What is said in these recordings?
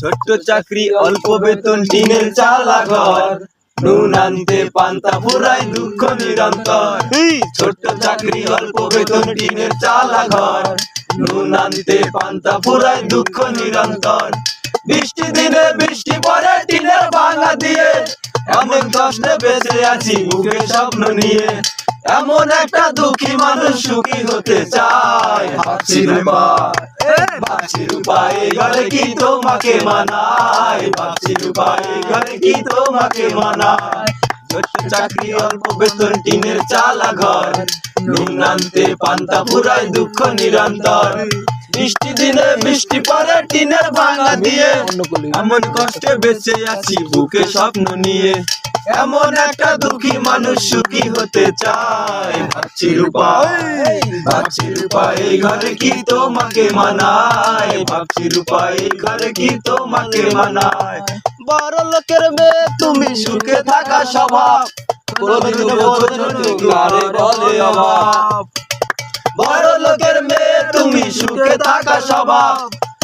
ছোট্ট চাকরি অল্প বেতন টিনের চালা ঘর নুন আনতে পান্তা ফুরায় দুঃখ নিরন্তর। ছোট্ট চাকরি অল্প বেতন টিনের চালা ঘর নুন আনতে পান্তা ফুরায় দুঃখ নিরন্তর। বৃষ্টি দিনে বৃষ্টি পরে টিনের ভাঙা দিয়ে অনেক কষ্টে বেঁচে আছি বুকে স্বপ্ন নিয়ে। এমন একটা দুঃখী মানুষ সুখী হতে চায়। ভাবছি রূপা ভাবছি রূপা এই ঘরে কি তোমাকে মানায়। ভাবছি রূপা এই ঘরে কি তোমাকে মানায়। ছোট্ট চাকরি অল্প বেতন টিনের চালা ঘর নুন আনতে পান্তা ফুরায় দুঃখ নিরন্তর। বৃষ্টি দিনে বৃষ্টি পরে টিনের ভাঙা দিয়ে এমন কষ্টে বেঁচে আছি বুকে স্বপ্ন নিয়ে। এমন একটা দুঃখী মানুষ সুখী হতে চায়। ভাবছি রূপা ভাবছি রূপা এই ঘরে কি তোমাকে মানায়। ভাবছি রূপা এই ঘরে কি তোমাকে মানায়। বড় লোকের মেয়ে তুমি সুখে থাকা স্বভাব কোনদিন বোঝনি কারে বলে অভাব। বড় লোকের মেয়ে তুমি সুখে থাকা স্বভাব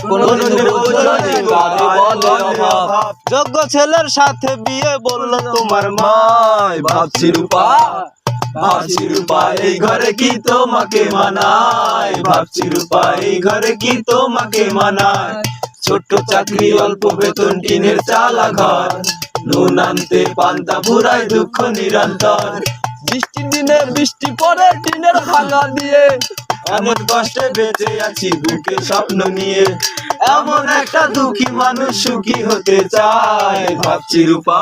কোনদিন বোঝনি কারে বলে অভাব। যোগ্য ছেলের সাথে বিয়ে বলল তোমার মায়। ভাবছি রূপা ভাবছি রূপা এই ঘরে কি তোমাকে মানায়। ভাবছি রূপা এই ঘরে কি তোমাকে মানায়। ছোট্ট চাকরি অল্প বেতন টিনের চালা ঘর নুন আনতে পান্তা ফুরায় দুঃখ নিরন্তর। বৃষ্টির দিনে বৃষ্টি পরে টিনের ভাঙা দিয়ে এমন কষ্টে বেঁচে আছি বুকে স্বপ্ন নিয়ে। এমন একটা দুঃখী মানুষ সুখী হতে চায়। ভাবছি রূপা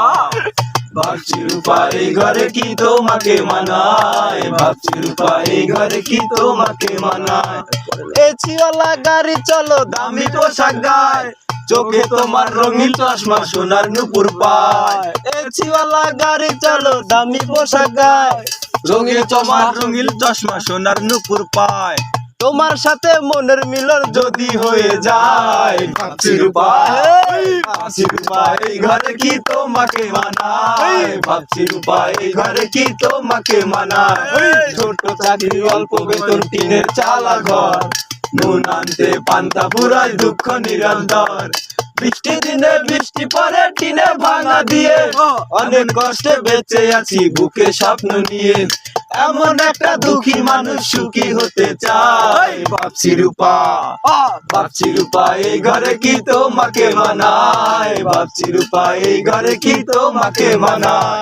ভাবছি রূপা এই ঘরে কি তোমাকে মানায়। ভাবছি রূপা এই ঘরে কি তোমাকে মানায়। এচিওয়ালা গাড়ি চলো দামি পোশাক গায় চোখে তোমার রঙিন চশমা সোনার নুপুর পায়। এচিওয়ালা গাড়ি চলো দামি পোশাক গায় রঙিন তোমার রঙিন চশমা সোনার নুপুর পায়। তোমার সাথে মনের মিলন যদি হয়ে যায়। ভাবছি রূপা ভাবছি রূপা এই ঘরে কি তোমাকে মানায়। ভাবছি রূপা এই ঘরে কি তোমাকে মানায়। ছোট চাকরি অল্প বেতন টিনের চালা ঘর নুন আনতে পান্তা ফুরায় দুঃখ নিরন্তর। বৃষ্টি দিনে বৃষ্টি পরে টিনে ভাঙা দিয়ে অনেক কষ্টে বেঁচে আছি বুকে স্বপ্ন নিয়ে। এমন একটা দুঃখী মানুষ সুখী হতে চায়। ভাবছি রূপা ভাবছি রূপা এই ঘরে কি তোমাকে মানায়। ভাবছি রূপা এই ঘরে কি তোমাকে মানায়।